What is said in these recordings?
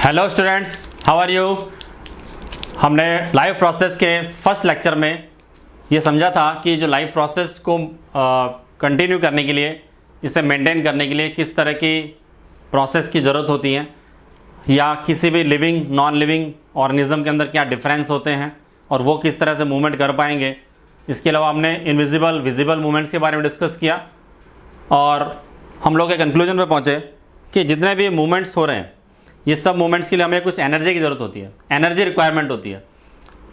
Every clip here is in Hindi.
Hello students, how are you. हमने लाइफ प्रोसेस के फर्स्ट लेक्चर में ये समझा था कि जो लाइफ प्रोसेस को कंटिन्यू करने के लिए, इसे मेंटेन करने के लिए किस तरह की प्रोसेस की ज़रूरत होती है, या किसी भी लिविंग नॉन लिविंग ऑर्गेनिज्म के अंदर क्या डिफरेंस होते हैं और वो किस तरह से मूवमेंट कर पाएंगे। इसके अलावा हमने इनविजिबल विजिबल मूवमेंट्स के बारे में डिस्कस किया और हम लोग एक कंक्लूजन पे पहुँचे कि जितने भी मूवमेंट्स हो रहे हैं, ये सब मूवमेंट्स के लिए हमें कुछ एनर्जी की ज़रूरत होती है, एनर्जी रिक्वायरमेंट होती है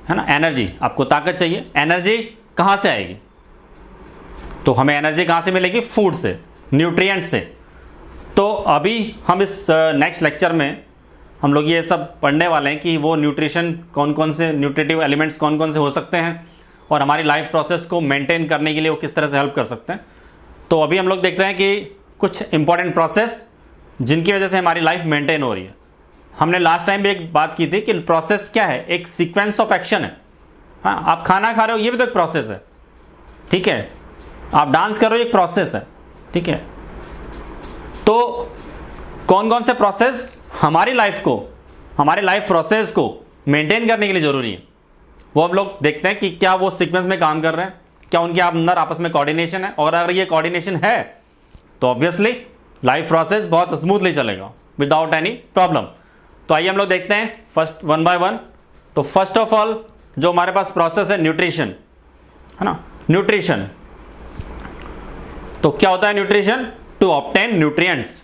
ना। एनर्जी, आपको ताकत चाहिए, एनर्जी कहाँ से आएगी? तो हमें एनर्जी कहाँ से मिलेगी? फूड से, न्यूट्रिएंट्स से। तो अभी हम इस नेक्स्ट लेक्चर में हम लोग ये सब पढ़ने वाले हैं कि वो न्यूट्रिशन कौन कौन से, न्यूट्रिटिव एलिमेंट्स कौन कौन से हो सकते हैं और हमारी लाइफ प्रोसेस को मेंटेन करने के लिए वो किस तरह से हेल्प कर सकते हैं। तो अभी हम लोग देखते हैं कि कुछ इंपॉर्टेंट प्रोसेस जिनकी वजह से हमारी लाइफ मेंटेन हो रही है। हमने लास्ट टाइम भी एक बात की थी कि प्रोसेस क्या है, एक सीक्वेंस ऑफ एक्शन है। हाँ, आप खाना खा रहे हो, ये भी तो एक प्रोसेस है, ठीक है। आप डांस कर रहे हो, एक प्रोसेस है, ठीक है। तो कौन कौन से प्रोसेस हमारी लाइफ को, हमारी लाइफ प्रोसेस को मेंटेन करने के लिए ज़रूरी है, वो हम लोग देखते हैं कि क्या वो सीक्वेंस में काम कर रहे हैं, क्या उनके अंदर आपस में कोऑर्डिनेशन है। और अगर ये कोऑर्डिनेशन है तो ऑब्वियसली लाइफ प्रोसेस बहुत स्मूथली चलेगा विदाउट एनी प्रॉब्लम। तो आइए हम लोग देखते हैं फर्स्ट वन बाय वन। तो फर्स्ट ऑफ ऑल जो हमारे पास प्रोसेस है, न्यूट्रिशन, है ना। न्यूट्रिशन, तो क्या होता है nutrition? To obtain nutrients.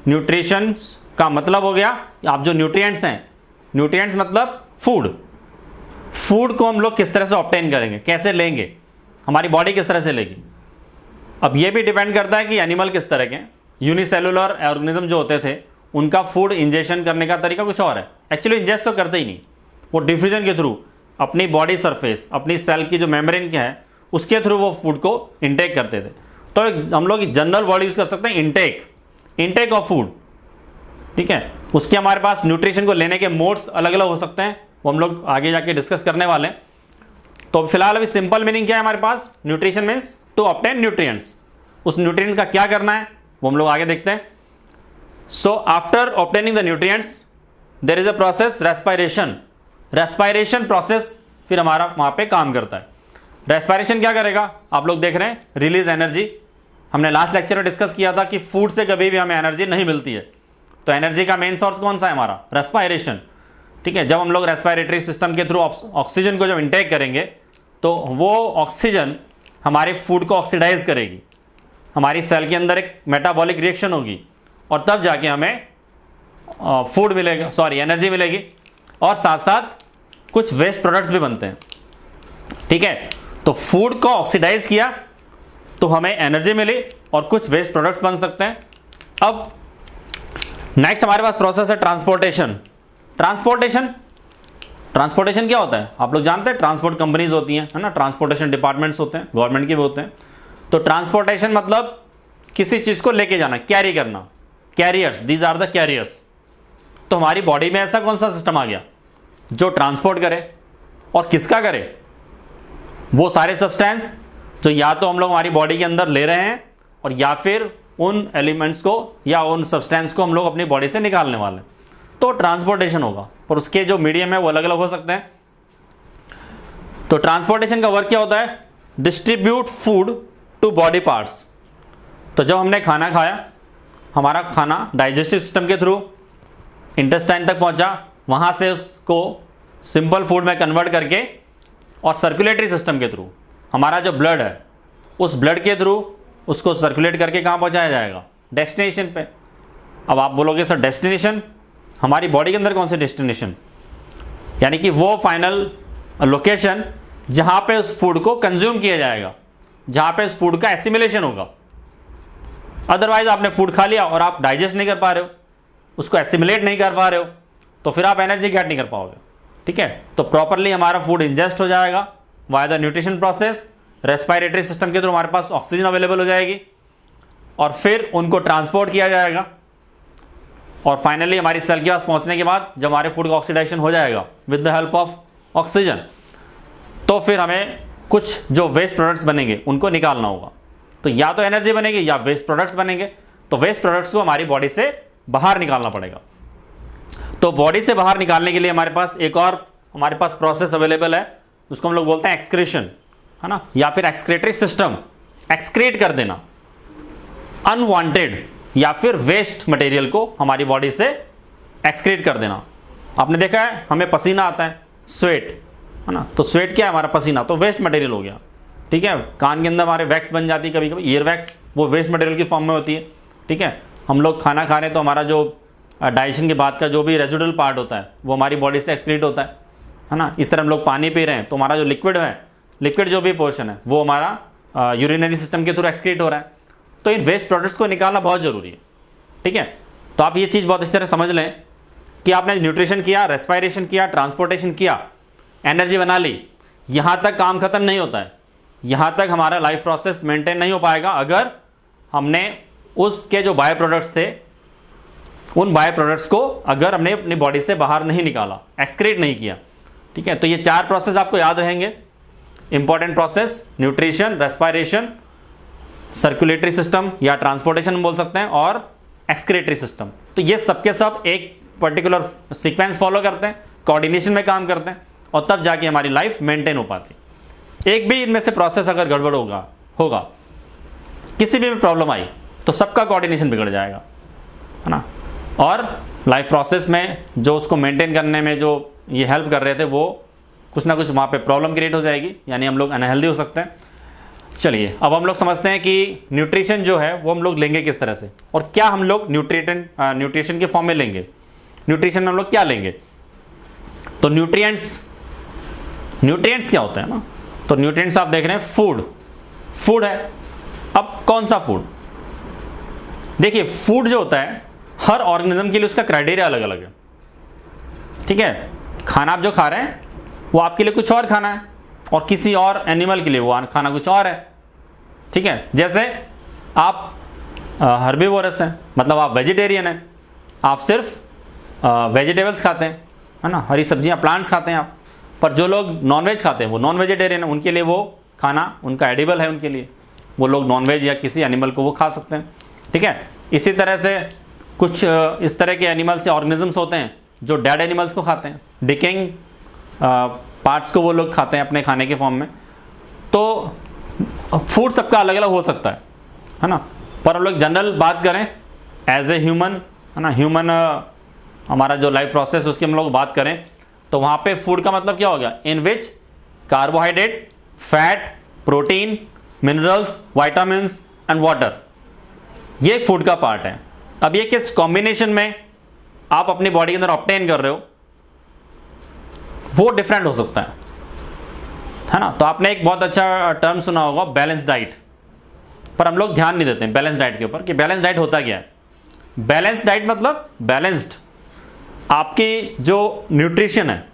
Nutrition का मतलब हो गया, आप जो न्यूट्रिएंट्स हैं, न्यूट्रिएंट्स मतलब फूड। फूड को हम लोग किस तरह से ऑब्टेन करेंगे, कैसे लेंगे, हमारी बॉडी किस तरह से लेगी। अब ये भी डिपेंड करता है कि एनिमल किस तरह के। यूनिसेलुलर ऑर्गेनिज्म जो होते थे, उनका फूड इंजेक्शन करने का तरीका कुछ और है। एक्चुअली इंजेस्ट तो करते ही नहीं, वो डिफ्यूजन के थ्रू अपनी बॉडी सरफेस, अपनी सेल की जो मेम्ब्रेन क्या है, उसके थ्रू वो फूड को इंटेक करते थे। तो हम लोग जनरल वर्ड यूज कर सकते हैं इंटेक ऑफ फूड, ठीक है। उसके हमारे पास न्यूट्रिशन को लेने के मोड्स अलग अलग हो सकते हैं, वो हम लोग आगे जाके डिस्कस करने वाले हैं। तो फिलहाल अभी सिंपल मीनिंग क्या है हमारे पास? Nutrition means to obtain nutrients. उस न्यूट्रिएंट का क्या करना है वो हम लोग आगे देखते हैं। So after obtaining the nutrients there is a process respiration. Respiration process फिर हमारा वहां पे काम करता है। रेस्पायरेशन क्या करेगा? आप लोग देख रहे हैं, रिलीज एनर्जी। हमने लास्ट लेक्चर में डिस्कस किया था कि फूड से कभी भी हमें एनर्जी नहीं मिलती है। तो एनर्जी का मेन सोर्स कौन सा है? हमारा रेस्पायरेशन, ठीक है। जब हम लोग रेस्पायरेटरी सिस्टम के थ्रू ऑक्सीजन को जब इंटेक करेंगे तो वो ऑक्सीजन हमारे फूड को ऑक्सीडाइज करेगी, हमारी सेल के अंदर एक मेटाबॉलिक रिएक्शन होगी और तब जाके हमें फूड मिलेगा, एनर्जी मिलेगी। और साथ साथ कुछ वेस्ट प्रोडक्ट्स भी बनते हैं, ठीक है। तो फूड को ऑक्सीडाइज किया तो हमें एनर्जी मिली और कुछ वेस्ट प्रोडक्ट्स बन सकते हैं। अब नेक्स्ट हमारे पास प्रोसेस है ट्रांसपोर्टेशन। ट्रांसपोर्टेशन क्या होता है? आप लोग जानते हैं, ट्रांसपोर्ट कंपनीज होती हैं, है ना, ट्रांसपोर्टेशन डिपार्टमेंट्स होते हैं, गवर्नमेंट के भी होते हैं। तो ट्रांसपोर्टेशन मतलब किसी चीज को लेके जाना, कैरी करना, carriers, these are the carriers. तो हमारी बॉडी में ऐसा कौन सा सिस्टम आ गया जो ट्रांसपोर्ट करे, और किसका करे? वो सारे सब्सटेंस जो या तो हम लोग हमारी बॉडी के अंदर ले रहे हैं और या फिर उन एलिमेंट्स को या उन सब्सटेंस को हम लोग अपनी बॉडी से निकालने वाले हैं। तो ट्रांसपोर्टेशन होगा, और उसके जो मीडियम है वो अलग अलग हो सकते हैं। तो ट्रांसपोर्टेशन का वर्क क्या होता है? Distribute food to body parts. तो जब हमने खाना खाया, हमारा खाना डाइजेस्टिव सिस्टम के थ्रू इंटेस्टाइन तक पहुंचा, वहां से उसको सिंपल फूड में कन्वर्ट करके और सर्कुलेटरी सिस्टम के थ्रू हमारा जो ब्लड है, उस ब्लड के थ्रू उसको सर्कुलेट करके कहाँ पहुंचाया जाएगा? डेस्टिनेशन पे। अब आप बोलोगे सर डेस्टिनेशन, हमारी बॉडी के अंदर कौन सी डेस्टिनेशन? यानी कि वो फाइनल लोकेशन जहां पे उस फूड को कंज्यूम किया जाएगा, जहां पे उस फूड का एसिमिलेशन होगा। अदरवाइज आपने फूड खा लिया और आप डाइजेस्ट नहीं कर पा रहे हो, उसको एसिमिलेट नहीं कर पा रहे हो, तो फिर आप एनर्जी गेट नहीं कर पाओगे, ठीक है। तो प्रॉपरली हमारा फूड इंजेस्ट हो जाएगा via the nutrition process. Respiratory system के थ्रू हमारे पास ऑक्सीजन अवेलेबल हो जाएगी और फिर उनको ट्रांसपोर्ट किया जाएगा, और फाइनली हमारी सेल के पास पहुंचने के बाद जब हमारे फूड का ऑक्सीडेशन हो जाएगा with the help of oxygen, तो फिर हमें कुछ जो वेस्ट प्रोडक्ट्स बनेंगे उनको निकालना होगा। तो या तो एनर्जी बनेगी या वेस्ट प्रोडक्ट्स बनेंगे। तो वेस्ट प्रोडक्ट्स को हमारी बॉडी से बाहर निकालना पड़ेगा। तो बॉडी से बाहर निकालने के लिए हमारे पास एक और हमारे पास प्रोसेस अवेलेबल है, उसको हम लोग बोलते हैं एक्सक्रीशन, है ना, या फिर एक्सक्रेटरी सिस्टम। एक्सक्रीट कर देना अनवांटेड या फिर वेस्ट मटेरियल को हमारी बॉडी से एक्सक्रीट कर देना। आपने देखा है हमें पसीना आता है, स्वेट, है ना, तो स्वेट क्या है, हमारा पसीना, तो वेस्ट मटेरियल हो गया। ठीक है, कान के अंदर हमारे वैक्स बन जाती है कभी कभी, ईयर वैक्स, वो वेस्ट मटेरियल की फॉर्म में होती है। ठीक है, हम लोग खाना खा रहे हैं तो हमारा जो डाइजेशन के बाद का जो भी रेजिडुअल पार्ट होता है वो हमारी बॉडी से एक्सक्रीट होता है ना। इस तरह हम लोग पानी पी रहे हैं तो हमारा जो लिक्विड है, लिक्विड जो भी पोर्शन है वो हमारा यूरिनरी सिस्टम के थ्रू एक्सक्रीट हो रहा है। तो इन वेस्ट प्रोडक्ट्स को निकालना बहुत ज़रूरी है। ठीक है, तो आप ये चीज़ बहुत इस तरह समझ लें कि आपने न्यूट्रिशन किया, रेस्पायरेशन किया, ट्रांसपोर्टेशन किया, एनर्जी बना ली, यहाँ तक काम खत्म नहीं होता है। यहाँ तक हमारा लाइफ प्रोसेस मेंटेन नहीं हो पाएगा अगर हमने उसके जो बायो प्रोडक्ट्स थे, उन बायो प्रोडक्ट्स को अगर हमने अपनी बॉडी से बाहर नहीं निकाला, एक्सक्रीट नहीं किया। ठीक है, तो ये 4 प्रोसेस आपको याद रहेंगे। Important process, nutrition, respiration, circulatory system या ट्रांसपोर्टेशन बोल सकते हैं, और एक्सक्रेटरी सिस्टम। तो ये सबके सब एक पर्टिकुलर सीक्वेंस फॉलो करते हैं, कोऑर्डिनेशन में काम करते हैं, और तब जाके हमारी लाइफ मेंटेन हो पाती। एक भी इनमें से प्रोसेस अगर गड़बड़ होगा किसी भी प्रॉब्लम आई तो सबका कोऑर्डिनेशन बिगड़ जाएगा, है ना। और लाइफ प्रोसेस में जो उसको मेंटेन करने में जो ये हेल्प कर रहे थे वो कुछ ना कुछ वहाँ पे प्रॉब्लम क्रिएट हो जाएगी, यानी हम लोग अनहेल्दी हो सकते हैं। चलिए अब हम लोग समझते हैं कि न्यूट्रिशन जो है वो हम लोग लेंगे किस तरह से, और क्या हम लोग न्यूट्रिशन के फॉर्म में लेंगे। न्यूट्रिशन में हम लोग क्या लेंगे, तो न्यूट्रिएंट्स क्या होता है ना, तो न्यूट्रिएंट्स आप देख रहे हैं फूड है। अब कौन सा फूड, देखिए फूड जो होता है हर ऑर्गेनिज्म के लिए उसका क्राइटेरिया अलग अलग है। ठीक है, खाना आप जो खा रहे हैं वो आपके लिए कुछ और खाना है, और किसी और एनिमल के लिए वो खाना कुछ और है। ठीक है, जैसे आप हर्बीवोरस हैं, मतलब आप वेजिटेरियन हैं, आप सिर्फ वेजिटेबल्स खाते हैं, है ना, हरी सब्जियां, प्लांट्स खाते हैं आप। पर जो लोग नॉनवेज खाते हैं वो नॉन वेजिटेरियन है, उनके लिए वो खाना उनका एडिबल है, उनके लिए वो लोग नॉनवेज या किसी एनिमल को वो खा सकते हैं। ठीक है, इसी तरह से कुछ इस तरह के एनिमल्स या ऑर्गेनिजम्स होते हैं जो डेड एनिमल्स को खाते हैं, डिकेइंग पार्ट्स को वो लोग खाते हैं अपने खाने के फॉर्म में। तो फूड सबका अलग अलग हो सकता है ना, पर हम लोग जनरल बात करें एज ए ह्यूमन, है ना, ह्यूमन हमारा जो लाइफ प्रोसेस उसकी हम लोग बात करें तो वहाँ पे फूड का मतलब क्या हो गया, in which carbohydrate, fat, protein, minerals, vitamins and water, ये फूड का पार्ट है। अब ये किस कॉम्बिनेशन में आप अपनी बॉडी के अंदर ऑब्टेन कर रहे हो वो डिफरेंट हो सकता है ना। तो आपने एक बहुत अच्छा टर्म सुना होगा बैलेंस डाइट, पर हम लोग ध्यान नहीं देते हैं बैलेंस डाइट के ऊपर कि बैलेंस डाइट होता क्या है। बैलेंस डाइट मतलब बैलेंस्ड, आपकी जो न्यूट्रिशन है,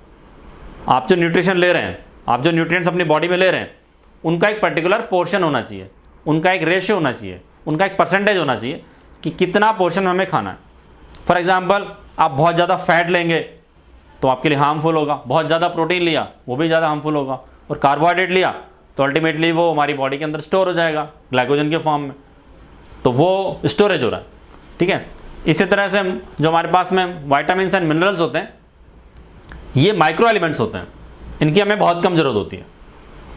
आप जो न्यूट्रिशन ले रहे हैं, आप जो न्यूट्रिएंट्स अपनी बॉडी में ले रहे हैं, उनका एक पर्टिकुलर पोर्शन होना चाहिए, उनका एक रेशियो होना चाहिए, उनका एक परसेंटेज होना चाहिए कि कितना पोर्शन हमें खाना है। फॉर एग्जांपल आप बहुत ज़्यादा फैट लेंगे तो आपके लिए हार्मफुल होगा, बहुत ज़्यादा प्रोटीन लिया वो भी ज़्यादा हार्मफुल होगा, और कार्बोहाइड्रेट लिया तो अल्टीमेटली वो हमारी बॉडी के अंदर स्टोर हो जाएगा ग्लाइकोजन के फॉर्म में, तो वो स्टोरेज हो रहा है। ठीक है, इसी तरह से जो हमारे पास में वाइटामिन एंड मिनरल्स होते हैं, ये माइक्रो एलिमेंट्स होते हैं, इनकी हमें बहुत कम ज़रूरत होती है,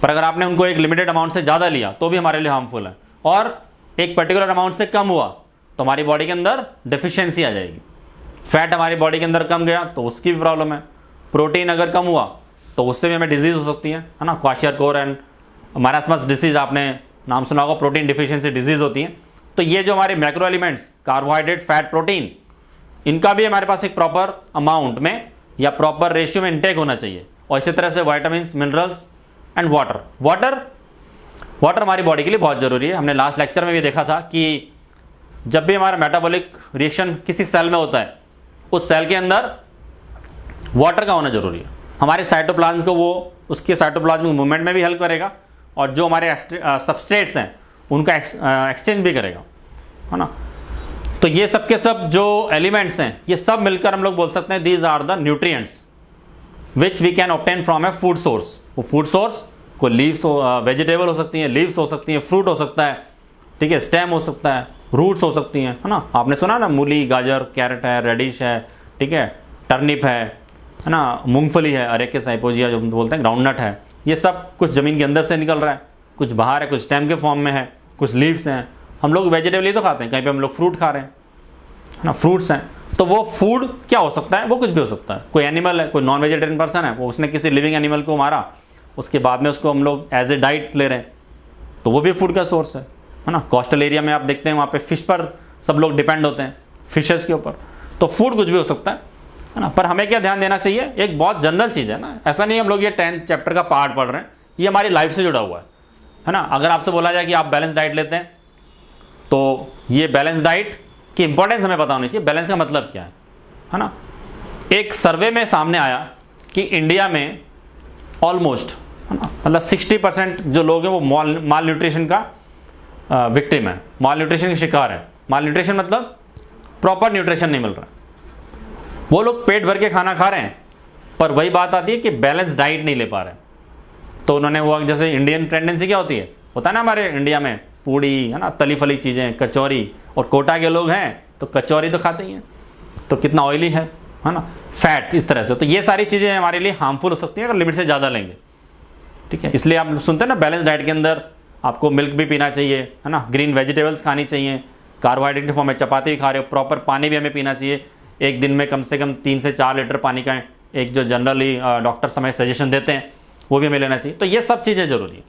पर अगर आपने उनको एक लिमिटेड अमाउंट से ज़्यादा लिया तो भी हमारे लिए हार्मफुल है, और एक पर्टिकुलर अमाउंट से कम हुआ तो हमारी बॉडी के अंदर डेफिशिएंसी आ जाएगी। फैट हमारी बॉडी के अंदर कम गया तो उसकी भी प्रॉब्लम है, प्रोटीन अगर कम हुआ तो उससे भी हमें डिजीज़ हो सकती है ना, क्वाशियरकोर एंड मारास्मस डिसीज़ आपने नाम सुना होगा, प्रोटीन डिफिशियंसी डिजीज़ होती है। तो ये जो हमारे macro elements carbohydrate, fat, protein, इनका भी हमारे पास एक प्रॉपर अमाउंट में या प्रॉपर रेशियो में इंटेक होना चाहिए। और इसी तरह से वाइटामिन, मिनरल्स एंड वाटर हमारी बॉडी के लिए बहुत ज़रूरी है। हमने लास्ट लेक्चर में भी देखा था कि जब भी हमारा मेटाबॉलिक रिएक्शन किसी सेल में होता है, उस सेल के अंदर वाटर का होना जरूरी है। हमारे साइटोप्लाज्म को वो उसके साइटोप्लाज्मिक मूवमेंट में भी हेल्प करेगा, और जो हमारे सबस्ट्रेट्स हैं उनका एक्सचेंज भी करेगा, है ना। तो ये सब के सब जो एलिमेंट्स हैं ये सब मिलकर हम लोग बोल सकते हैं these are the nutrients which we can obtain from a food source. वो फूड सोर्स को लीव्स वेजिटेबल हो सकती हैं, लीव्स हो सकती हैं, फ्रूट हो सकता है, ठीक है, स्टेम हो सकता है, रूट्स हो सकती हैं, है ना। आपने सुना ना मूली, गाजर, कैरेट है, रेडिश है, ठीक है, टर्निप है ना, मूंगफली है, अरेकिस हाइपोजिया जो बोलते हैं, ग्राउंडनट है, ये सब कुछ ज़मीन के अंदर से निकल रहा है, कुछ बाहर है, कुछ स्टेम के फॉर्म में है, कुछ लीव्स हैं। हम लोग वेजिटेबल ही तो खाते हैं, कहीं पे हम लोग फ्रूट खा रहे हैं ना, फ्रूट्स हैं। तो वो फूड क्या हो सकता है? वो कुछ भी हो सकता है। कोई एनिमल है, कोई नॉन वेजिटेरियन पर्सन है, वो उसने किसी लिविंग एनिमल को मारा, उसके बाद में उसको हम लोग एज ए डाइट ले रहे हैं, तो वो भी फूड का सोर्स है ना। कोस्टल एरिया में आप देखते हैं वहाँ पे फिश पर सब लोग डिपेंड होते हैं, फिशेस के ऊपर। तो फूड कुछ भी हो सकता है ना। पर हमें क्या ध्यान देना चाहिए, एक बहुत जनरल चीज़ है ना, ऐसा नहीं हम लोग ये 10th चैप्टर का पार्ट पढ़ रहे हैं, ये हमारी लाइफ से जुड़ा हुआ है ना। अगर आपसे बोला जाए कि आप बैलेंस डाइट लेते हैं, तो ये बैलेंस डाइट की इंपॉर्टेंस हमें पता होनी चाहिए। बैलेंस का मतलब क्या है ना। एक सर्वे में सामने आया कि इंडिया में ऑलमोस्ट है ना, मतलब 60% जो लोग हैं वो माल न्यूट्रिशन का विक्टिम है, माल न्यूट्रिशन के शिकार है। माल न्यूट्रिशन मतलब प्रॉपर न्यूट्रिशन नहीं मिल रहा। वो लोग पेट भर के खाना खा रहे हैं, पर वही बात आती है कि बैलेंस डाइट नहीं ले पा रहे। तो उन्होंने वो, जैसे इंडियन टेंडेंसी क्या होती है, होता है ना हमारे इंडिया में, पूड़ी है ना, तली फली चीज़ें, कचौरी, और कोटा के लोग हैं तो कचौरी तो खाते ही हैं, तो कितना ऑयली है ना, फैट, इस तरह से। तो ये सारी चीज़ें हमारे लिए हार्मफुल हो सकती हैं अगर लिमिट से ज़्यादा लेंगे, ठीक है। इसलिए आप सुनते हैं ना, बैलेंस डाइट के अंदर आपको मिल्क भी पीना चाहिए है ना, ग्रीन वेजिटेबल्स खानी चाहिए, कार्बोहाइड्रेट के फॉर्म में चपाती भी खा रहे हो, प्रॉपर पानी भी हमें पीना चाहिए, एक दिन में कम से कम 3 से 4 लीटर पानी का एक जो जनरली डॉक्टर समय सजेशन देते हैं वो भी हमें लेना चाहिए। तो ये सब चीज़ें जरूरी है।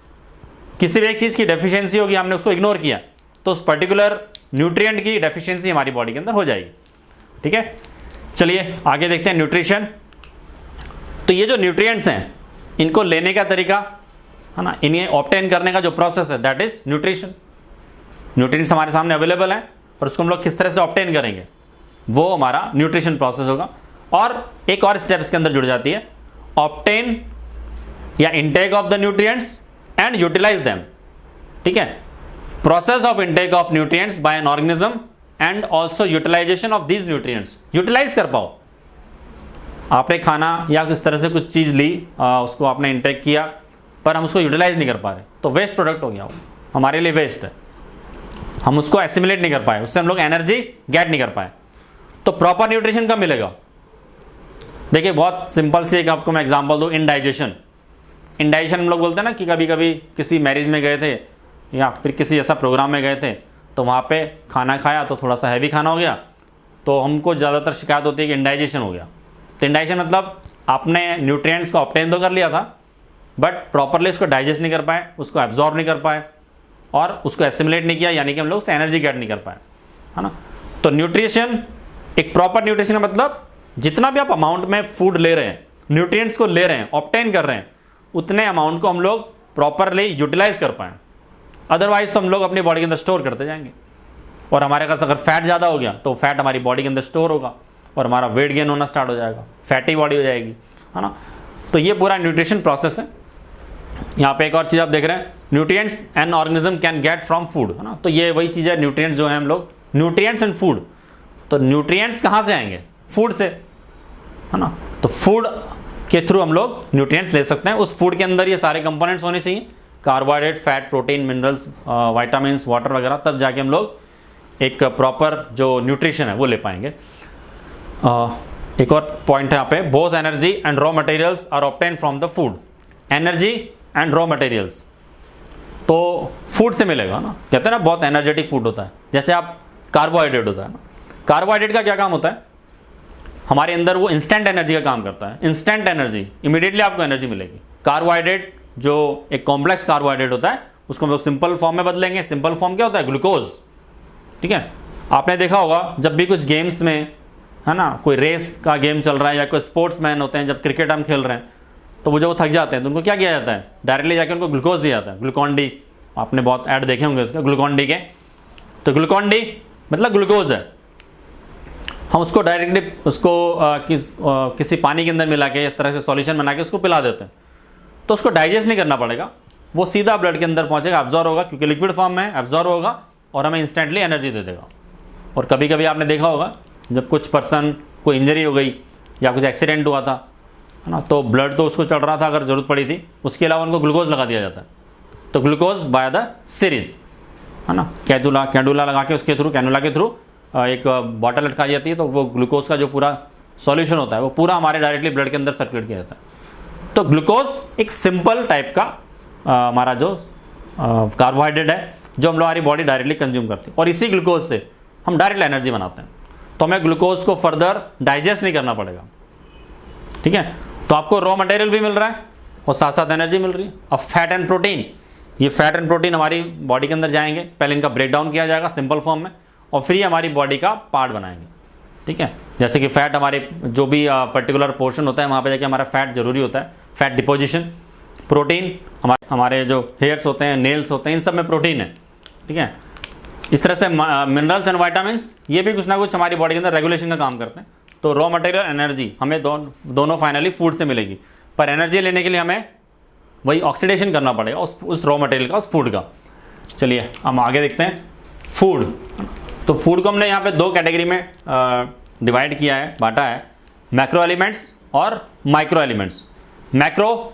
किसी भी एक चीज़ की डेफिशिएंसी होगी, हमने उसको इग्नोर किया, तो उस पर्टिकुलर न्यूट्रिएंट की डेफिशिएंसी हमारी बॉडी के अंदर हो जाएगी, ठीक है। चलिए आगे देखते हैं न्यूट्रिशन। तो ये जो न्यूट्रिएंट्स हैं, इनको लेने का तरीका है ना, इन्हें ऑब्टेन करने का जो प्रोसेस है, दैट इज न्यूट्रिशन। न्यूट्रिएंट्स हमारे सामने अवेलेबल हैं, पर उसको हम लोग किस तरह से ऑब्टेन करेंगे, वो हमारा न्यूट्रिशन प्रोसेस होगा। और एक और स्टेप इसके अंदर जुड़ जाती है, ऑब्टेन या intake of the nutrients and utilize them, ठीक है। Process of intake of nutrients by an organism and also utilisation of these nutrients. Utilize कर पाओ, आपने खाना या किस तरह से कुछ चीज़ ली, उसको आपने इनटेक किया, पर हम उसको यूटिलाइज नहीं कर पा रहे, तो वेस्ट प्रोडक्ट हो गया, वो हमारे लिए वेस्ट है, हम उसको एसिमिलेट नहीं कर पाए, उससे हम लोग एनर्जी गेट नहीं कर पाए। तो प्रॉपर न्यूट्रिशन कब मिलेगा? देखिए बहुत सिंपल सी एक आपको मैं एग्जांपल दूं, इंडाइजेशन। इंडाइजेशन हम लोग बोलते हैं ना कि कभी कभी किसी मैरिज में गए थे या फिर किसी ऐसा प्रोग्राम में गए थे, तो वहाँ पे खाना खाया तो थोड़ा सा हैवी खाना हो गया, तो हमको ज़्यादातर शिकायत होती है कि इंडाइजेशन हो गया। तो इंडाइजेशन मतलब आपने न्यूट्रिएंट्स को ऑब्टेन तो कर लिया था, बट प्रॉपरली उसको डाइजेस्ट नहीं कर पाए, उसको एब्जॉर्ब नहीं कर पाए और उसको एसिमिलेट नहीं किया, यानी कि हम लोग उससे एनर्जी गेट नहीं कर पाए, है ना। तो न्यूट्रिशन, एक प्रॉपर न्यूट्रिशन का मतलब जितना भी आप अमाउंट में फूड ले रहे हैं, न्यूट्रिएंट्स को ले रहे हैं, ऑब्टेन कर रहे हैं, उतने अमाउंट को हम लोग प्रॉपरली यूटिलाइज कर पाएँ। अदरवाइज तो हम लोग अपनी बॉडी के अंदर स्टोर करते जाएंगे, और हमारे पास अगर फैट ज़्यादा हो गया तो फैट हमारी बॉडी के अंदर स्टोर होगा और हमारा वेट गेन होना स्टार्ट हो जाएगा, फैटी बॉडी हो जाएगी, है ना। तो ये पूरा न्यूट्रिशन प्रोसेस है। यहाँ पे एक और चीज़ आप देख रहे हैं, nutrients an organism can get from food, है ना। तो ये वही चीज़ है, न्यूट्रिएंट्स जो है हम लोग, न्यूट्रिएंट्स एंड फूड। तो न्यूट्रिएंट्स कहाँ से आएंगे? फूड से, है ना। तो फूड के थ्रू हम लोग न्यूट्रिएंट्स ले सकते हैं। उस फूड के अंदर ये सारे कंपोनेंट्स होने चाहिए, carbohydrate, fat, protein, minerals, vitamins, water वगैरह, तब जाके हम लोग एक प्रॉपर जो न्यूट्रिशन है वो ले पाएंगे। एक और पॉइंट है यहाँ पे, both energy and raw materials are obtain from the food. Energy and raw materials तो फूड से मिलेगा ना। कहते हैं ना बहुत एनर्जेटिक फूड होता है, जैसे आप कार्बोहाइड्रेट होता है ना, कार्बोहाइड्रेट का क्या काम होता है हमारे अंदर, वो इंस्टेंट एनर्जी का काम करता है। इंस्टेंट एनर्जी, इमीडिएटली आपको एनर्जी मिलेगी। कार्बोहाइड्रेट जो एक कॉम्प्लेक्स कार्बोहाइड्रेट होता है, उसको हम लोग सिंपल फॉर्म में बदलेंगे। सिंपल फॉर्म क्या होता है? ग्लूकोज, ठीक है। आपने देखा होगा जब भी कुछ गेम्स में, है ना, कोई रेस का गेम चल रहा है या कोई स्पोर्ट्समैन होते हैं, जब क्रिकेट हम खेल रहे हैं, तो वो जब वो थक जाते हैं तो उनको क्या किया जाता है? डायरेक्टली जाके उनको ग्लूकोज दिया जाता है, ग्लूकॉन डी। आपने बहुत ऐड देखे होंगे उसका, ग्लूकॉन डी के। तो ग्लूकॉन डी मतलब ग्लूकोज है, हम उसको डायरेक्टली उसको किसी पानी के अंदर मिला के इस तरह से सॉल्यूशन बना के उसको पिला देते हैं, तो उसको डाइजेस्ट नहीं करना पड़ेगा, वो सीधा ब्लड के अंदर पहुंचेगा, एब्जॉर्ब होगा, क्योंकि लिक्विड फॉर्म में एब्जॉर्ब होगा और हमें इंस्टेंटली एनर्जी दे देगा। और कभी कभी आपने देखा होगा जब कुछ पर्सन को इंजरी हो गई या कुछ एक्सीडेंट हुआ था, है ना, तो ब्लड तो उसको चढ़ रहा था अगर ज़रूरत पड़ी थी, उसके अलावा उनको ग्लूकोज लगा दिया जाता है। तो ग्लूकोज बाय द सीरीज, है ना, कैंडुला लगा के उसके थ्रू, कैनुला के थ्रू एक बॉटल लटकाई जाती है, तो वो ग्लूकोज का जो पूरा सॉल्यूशन होता है वो पूरा हमारे डायरेक्टली ब्लड के अंदर सर्कुलेट किया जाता है। तो ग्लूकोज एक सिंपल टाइप का हमारा जो कार्बोहाइड्रेट है जो हम लोग हमारी बॉडी डायरेक्टली कंज्यूम करती है, और इसी ग्लूकोज से हम डायरेक्ट एनर्जी बनाते हैं। तो हमें ग्लूकोज को फर्दर डाइजेस्ट नहीं करना पड़ेगा, ठीक है। तो आपको रॉ मटेरियल भी मिल रहा है और साथ साथ एनर्जी मिल रही है। अब फैट एंड प्रोटीन, ये फैट एंड प्रोटीन हमारी बॉडी के अंदर जाएंगे, पहले इनका ब्रेक डाउन किया जाएगा सिंपल फॉर्म में और फिर ये हमारी बॉडी का पार्ट बनाएंगे, ठीक है। जैसे कि फैट हमारे जो भी पर्टिकुलर पोर्शन होता है वहाँ पे जाके हमारा फैट जरूरी होता है, फैट डिपोजिशन। प्रोटीन हमारे जो हेयर्स होते हैं, नेल्स होते हैं, इन सब में प्रोटीन है, ठीक है। इस तरह से मिनरल्स एंड वाइटामिन्स ये भी कुछ ना कुछ हमारी बॉडी के अंदर रेगुलेशन का काम करते हैं। तो रॉ मटेरियल एनर्जी हमें दोनों फाइनली फूड से मिलेगी, पर एनर्जी लेने के लिए हमें वही ऑक्सीडेशन करना पड़ेगा उस रॉ मटेरियल का, उस फूड का। चलिए हम आगे देखते हैं फूड। तो फूड को हमने यहाँ पे दो कैटेगरी में डिवाइड किया है, बांटा है, मैक्रो एलिमेंट्स और माइक्रो एलिमेंट्स। मैक्रो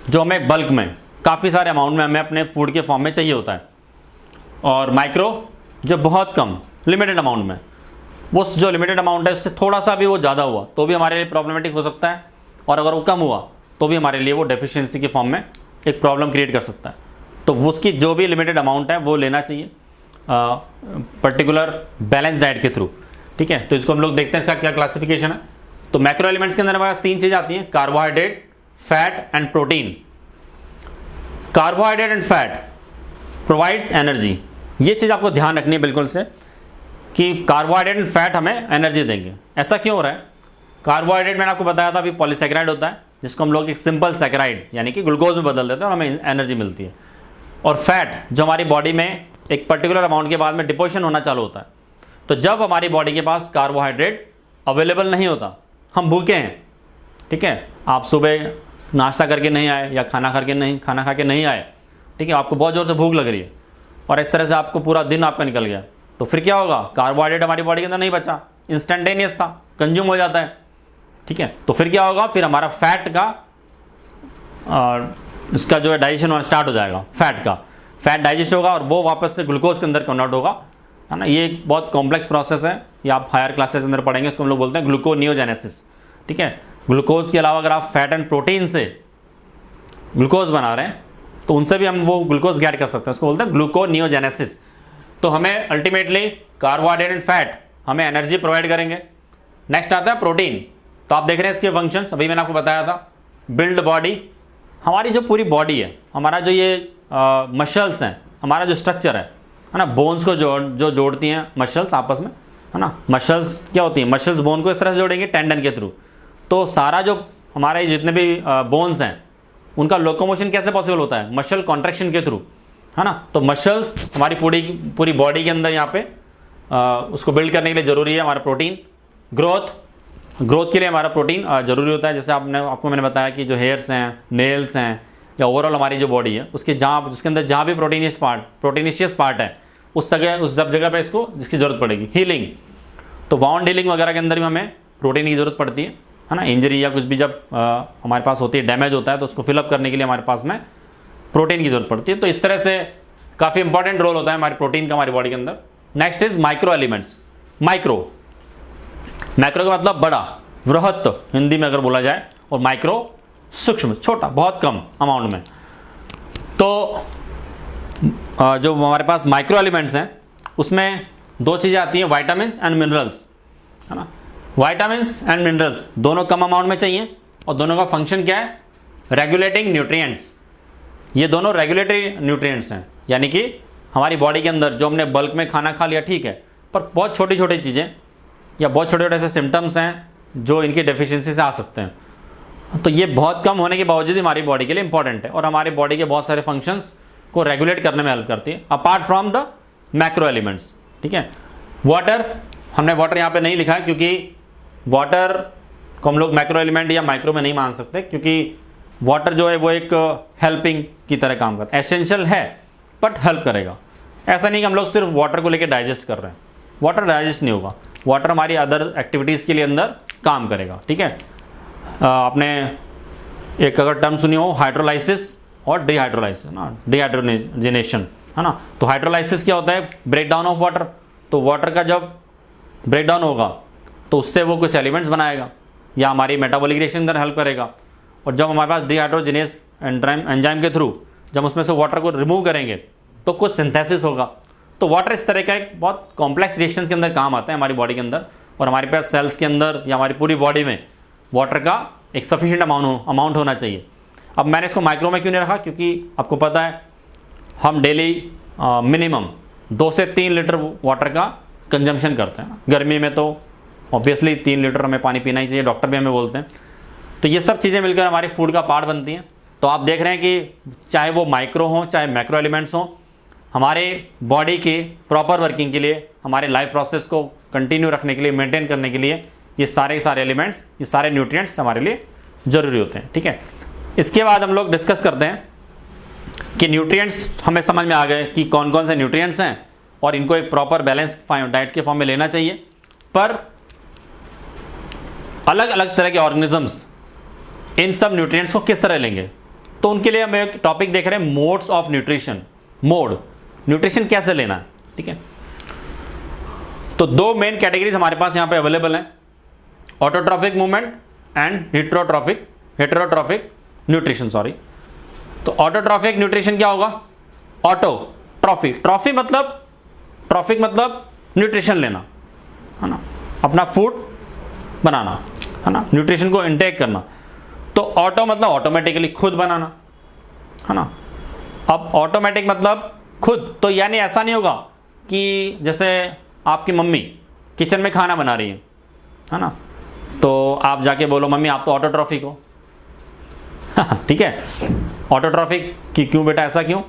जो हमें बल्क में काफ़ी सारे अमाउंट में हमें अपने फूड के फॉर्म में चाहिए होता है, और माइक्रो जो बहुत कम लिमिटेड अमाउंट में, वो जो लिमिटेड अमाउंट है उससे थोड़ा सा भी वो ज़्यादा हुआ तो भी हमारे लिए प्रॉब्लमेटिक हो सकता है, और अगर वो कम हुआ तो भी हमारे लिए वो डेफिशिएंसी के फॉर्म में एक प्रॉब्लम क्रिएट कर सकता है। तो उसकी जो भी लिमिटेड अमाउंट है वो लेना चाहिए पर्टिकुलर बैलेंस डाइट के थ्रू, ठीक है। तो इसको हम लोग देखते हैं इसका क्या क्लासिफिकेशन है। तो मैक्रो एलिमेंट्स के अंदर हमारे पास तीन चीज़ आती हैं, carbohydrate, fat and protein. Carbohydrate and fat provides energy. ये चीज़ आपको ध्यान रखनी है बिल्कुल से कि कार्बोहाइड्रेट एंड फैट हमें एनर्जी देंगे। ऐसा क्यों हो रहा है? कार्बोहाइड्रेट मैंने आपको बताया था अभी पॉलीसैकेराइड होता है, जिसको हम लोग एक सिंपल सैकेराइड यानी कि ग्लूकोज में बदल देते हैं और हमें एनर्जी मिलती है। और फैट जो हमारी बॉडी में एक पर्टिकुलर अमाउंट के बाद में डिपोजिशन होना चालू होता है। तो जब हमारी बॉडी के पास कार्बोहाइड्रेट अवेलेबल नहीं होता, हम भूखे हैं, ठीक है, आप सुबह नाश्ता करके नहीं आए या खाना खा के नहीं आए, ठीक है, आपको बहुत ज़ोर से भूख लग रही है और इस तरह से आपको पूरा दिन आपका निकल गया, तो फिर क्या होगा? कार्बोहाइड्रेट हमारी बॉडी के अंदर नहीं बचा, इंस्टेंटेनियस था, कंज्यूम हो जाता है, ठीक है। तो फिर क्या होगा? फिर हमारा फैट का इसका जो है डाइजेशन स्टार्ट हो जाएगा, फैट डाइजेस्ट होगा और वो वापस से ग्लूकोज के अंदर कन्वर्ट होगा, है ना। ये एक बहुत कॉम्प्लेक्स प्रोसेस है, ये आप हायर क्लासेस के अंदर पढ़ेंगे, इसको हम लोग बोलते हैं ग्लूकोनियोजेनेसिस, ठीक है। ग्लूकोज के अलावा अगर आप फैट एंड प्रोटीन से ग्लूकोज बना रहे हैं तो उनसे भी हम वो ग्लूकोज गेट कर सकते हैं, उसको बोलते हैं ग्लूकोनियोजेनेसिस। तो हमें अल्टीमेटली कार्बोहाइड्रेट एंड फैट हमें एनर्जी प्रोवाइड करेंगे। नेक्स्ट आता है प्रोटीन। तो आप देख रहे हैं इसके फंक्शंस, अभी मैंने आपको बताया था, बिल्ड बॉडी। हमारी जो पूरी बॉडी है, हमारा जो ये मसल्स हैं, हमारा जो स्ट्रक्चर है ना, बोन्स को जो जोड़ती हैं मसल्स आपस में, है ना। मसल्स क्या होती हैं? मसल्स बोन को इस तरह से जोड़ेंगे टेंडन के थ्रू। तो सारा जो हमारे जितने भी बोन्स हैं उनका लोकोमोशन कैसे पॉसिबल होता है? मसल कॉन्ट्रैक्शन के थ्रू, है ना। तो मसल्स हमारी पूरी बॉडी के अंदर यहाँ पे उसको बिल्ड करने के लिए ज़रूरी है हमारा प्रोटीन। ग्रोथ के लिए हमारा प्रोटीन ज़रूरी होता है। जैसे आपको मैंने बताया कि जो हेयर्स हैं, नेल्स हैं, या ओवरऑल हमारी जो बॉडी है उसके जिसके अंदर जहाँ भी प्रोटीनिशियस पार्ट है उस सब जगह पे इसको जिसकी ज़रूरत पड़ेगी। हीलिंग, तो वाउंड हीलिंग वगैरह के अंदर भी हमें प्रोटीन की ज़रूरत पड़ती है ना। इंजरी या कुछ भी जब हमारे पास होती है, डैमेज होता है, तो उसको फिलअप करने के लिए हमारे पास में प्रोटीन की ज़रूरत पड़ती है। तो इस तरह से काफ़ी इंपॉर्टेंट रोल होता है हमारे प्रोटीन का हमारी बॉडी के अंदर। Next is micro elements. Micro का मतलब बड़ा, वृहत हिंदी में अगर बोला जाए, और माइक्रो सूक्ष्म, छोटा, बहुत कम अमाउंट में। तो जो हमारे पास माइक्रो एलिमेंट्स हैं उसमें दो चीज़ें आती हैं, वाइटामिन्स एंड मिनरल्स, है ना। वाइटामिन्स एंड मिनरल्स दोनों कम अमाउंट में चाहिए और दोनों का फंक्शन क्या है? Regulating nutrients. ये दोनों रेगुलेटरी न्यूट्रिएंट्स हैं, यानी कि हमारी बॉडी के अंदर जो हमने बल्क में खाना खा लिया, ठीक है, पर बहुत छोटी छोटी चीज़ें या बहुत छोटे छोटे ऐसे सिम्टम्स हैं जो इनकी डेफिशिएंसी से आ सकते हैं। तो ये बहुत कम होने के बावजूद हमारी बॉडी के लिए इंपॉर्टेंट है और हमारी बॉडी के बहुत सारे फंक्शंस को रेगुलेट करने में हेल्प करती है, apart from the macro elements, ठीक है। वाटर, हमने वाटर यहाँ पे नहीं लिखा है क्योंकि वाटर को हम लोग मैक्रो एलिमेंट या माइक्रो में नहीं मान सकते, क्योंकि वाटर जो है वो एक हेल्पिंग की तरह काम करता है, एसेंशियल है बट हेल्प करेगा। ऐसा नहीं कि हम लोग सिर्फ वाटर को लेकर डाइजेस्ट कर रहे हैं, वाटर डाइजेस्ट नहीं होगा, वाटर हमारी अदर एक्टिविटीज़ के लिए अंदर काम करेगा, ठीक है। आपने एक अगर टर्म सुनी हो, हाइड्रोलाइसिस और डिहाइड्रोलाइसिस ना, डिहाइड्रोजनेशन, है ना। तो हाइड्रोलाइसिस क्या होता है? Break down of water. तो वाटर का जब ब्रेक डाउन होगा तो उससे वो कुछ एलिमेंट्स बनाएगा, या हमारी मेटाबॉलिक रिएक्शन के अंदर हेल्प करेगा। और जब हमारे पास डिहाइड्रोजिनेस एंजाइम के थ्रू जब उसमें से वाटर को रिमूव करेंगे तो कुछ सिंथेसिस होगा। तो वाटर इस तरह का एक बहुत कॉम्प्लेक्स रिएक्शंस के अंदर काम आता है हमारी बॉडी के अंदर, और हमारे पास सेल्स के अंदर या हमारी पूरी बॉडी में वाटर का एक सफिशिएंट अमाउंट होना चाहिए। अब मैंने इसको माइक्रो में क्यों नहीं रखा, क्योंकि आपको पता है हम डेली मिनिमम 2 से 3 लीटर वाटर का कंजम्पशन करते हैं। गर्मी में तो ऑब्वियसली 3 लीटर हमें पानी पीना ही चाहिए, डॉक्टर भी हमें बोलते हैं। तो ये सब चीज़ें मिलकर हमारे फूड का पार्ट बनती हैं। तो आप देख रहे हैं कि चाहे वो माइक्रो हों चाहे मैक्रो एलिमेंट्स हों, हमारे बॉडी के प्रॉपर वर्किंग के लिए, हमारे लाइफ प्रोसेस को कंटिन्यू रखने के लिए, मेंटेन करने के लिए ये सारे एलिमेंट्स, ये सारे न्यूट्रिएंट्स हमारे लिए ज़रूरी होते हैं। ठीक है, इसके बाद हम लोग डिस्कस करते हैं कि न्यूट्रिएंट्स हमें समझ में आ गए कि कौन कौन से न्यूट्रिएंट्स हैं और इनको एक प्रॉपर बैलेंस डाइट के फॉर्म में लेना चाहिए। पर अलग अलग तरह के ऑर्गेनिजम्स इन सब न्यूट्रिएंट्स को किस तरह लेंगे, तो उनके लिए हम एक टॉपिक देख रहे हैं, modes of nutrition. Mode, nutrition कैसे लेना है। ठीक है, तो 2 मेन कैटेगरीज हमारे पास यहां पे अवेलेबल हैं, autotrophic movement and heterotrophic nutrition. Sorry, तो ऑटोट्रॉफिक न्यूट्रिशन क्या होगा, ट्रॉफिक मतलब न्यूट्रिशन लेना, है ना, अपना फूड बनाना, है ना, न्यूट्रिशन को इनटेक करना। तो ऑटो मतलब ऑटोमेटिकली खुद बनाना, है ना। अब ऑटोमेटिक मतलब खुद, तो यानी ऐसा नहीं होगा कि जैसे आपकी मम्मी किचन में खाना बना रही है ना, तो आप जाके बोलो मम्मी आप तो ऑटोट्रॉफिक हो। ठीक है, ऑटोट्रॉफिक कि क्यों बेटा, ऐसा क्यों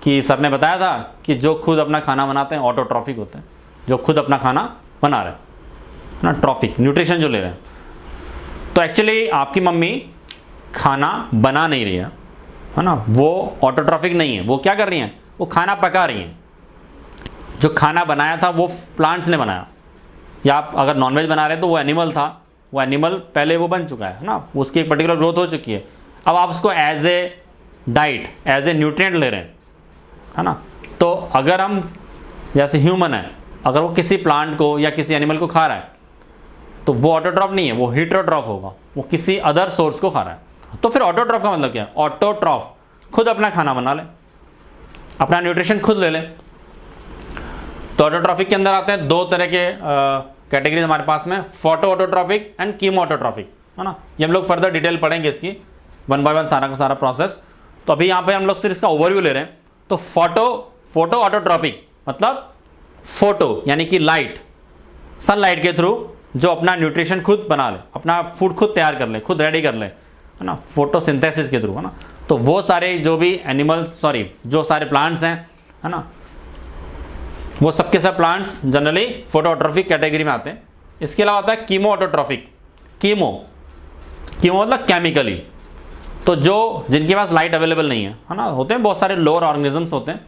कि सर ने बताया था कि जो खुद अपना खाना बनाते हैं ऑटोट्रॉफिक होते हैं, जो खुद अपना खाना बना रहे हैं ना, ट्रॉफिक न्यूट्रिशन जो ले रहे हैं। तो एक्चुअली आपकी मम्मी खाना बना नहीं रही है ना, वो ऑटोट्रॉफिक नहीं है, वो क्या कर रही हैं, वो खाना पका रही हैं। जो खाना बनाया था वो प्लांट्स ने बनाया, या आप अगर नॉनवेज बना रहे हैं तो वो एनिमल था, वो एनिमल पहले वो बन चुका है ना, उसकी एक पर्टिकुलर ग्रोथ हो चुकी है। अब आप उसको as a diet, as a nutrient ले रहे हैं, है ना। तो अगर हम जैसे ह्यूमन है, अगर वो किसी प्लांट को या किसी एनिमल को खा रहा है तो वो ऑटोट्रॉफ नहीं है, वो हेटेरोट्रॉफ होगा, वो किसी अदर सोर्स को खा रहा है। तो फिर ऑटोट्रॉफ का मतलब क्या है, ऑटोट्रॉफ खुद अपना खाना बना ले, अपना न्यूट्रिशन खुद ले ले। तो ऑटोट्रॉफिक के अंदर आते हैं 2 तरह के कैटेगरीज हमारे पास में, photo autotrophic and chemo autotrophic, है ना। ये हम लोग फर्दर डिटेल पढ़ेंगे इसकी, 1 बाय 1 सारा का सारा प्रोसेस। तो अभी यहाँ पे हम लोग सिर्फ इसका ओवरव्यू ले रहे हैं। तो फोटो ऑटोट्रॉफिक मतलब फोटो यानी कि लाइट, सनलाइट के थ्रू जो अपना न्यूट्रिशन खुद बना ले, अपना फूड खुद तैयार कर ले, खुद रेडी कर ले, है ना, फोटोसिंथेसिस के थ्रू, है ना। तो वो सारे जो भी जो सारे प्लांट्स हैं, है ना, वो सबके सब plants generally photo autotrophic category में आते हैं। इसके अलावा आता है कीमो ऑटोट्रॉफिक। कीमो मतलब केमिकली, तो जो जिनके पास लाइट अवेलेबल नहीं है ना, होते हैं बहुत सारे लोअर ऑर्गेनिजम्स होते हैं,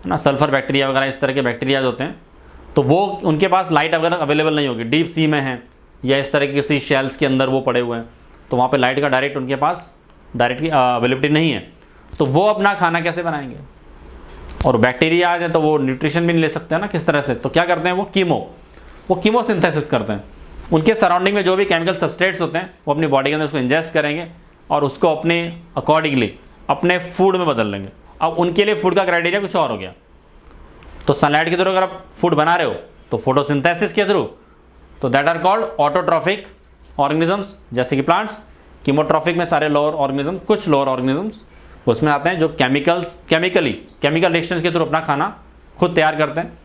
है ना, सल्फर बैक्टीरिया वगैरह इस तरह के बैक्टीरियाज होते हैं। तो वो उनके पास लाइट अगर अवेलेबल नहीं होगी, डीप सी में है या इस तरह के किसी शेल्स के अंदर वो पड़े हुए हैं, तो वहाँ पे लाइट का डायरेक्ट उनके पास डायरेक्ट अवेलेबिलिटी नहीं है, तो वो अपना खाना कैसे बनाएंगे। और बैक्टीरिया आ जाए तो वो न्यूट्रिशन भी नहीं ले सकते हैं ना, किस तरह से। तो क्या करते हैं वो कीमो सिंथेसिस करते हैं। उनके सराउंडिंग में जो भी केमिकल सबस्ट्रेट्स होते हैं वो अपनी बॉडी के अंदर उसको इंजेस्ट करेंगे और उसको अपने अकॉर्डिंगली अपने फूड में बदल लेंगे। अब उनके लिए फूड का क्राइटेरिया कुछ और हो गया। तो सनलाइट के थ्रू अगर आप फूड बना रहे हो तो फोटोसिंथेसिस के थ्रू, तो that are called autotrophic organisms, जैसे कि प्लांट्स। कीमोट्रॉफिक में सारे लोअर ऑर्गेनिज्म, कुछ लोअर ऑर्गेनिजम्स उसमें आते हैं जो केमिकल रिएक्शंस के थ्रू अपना खाना खुद तैयार करते हैं।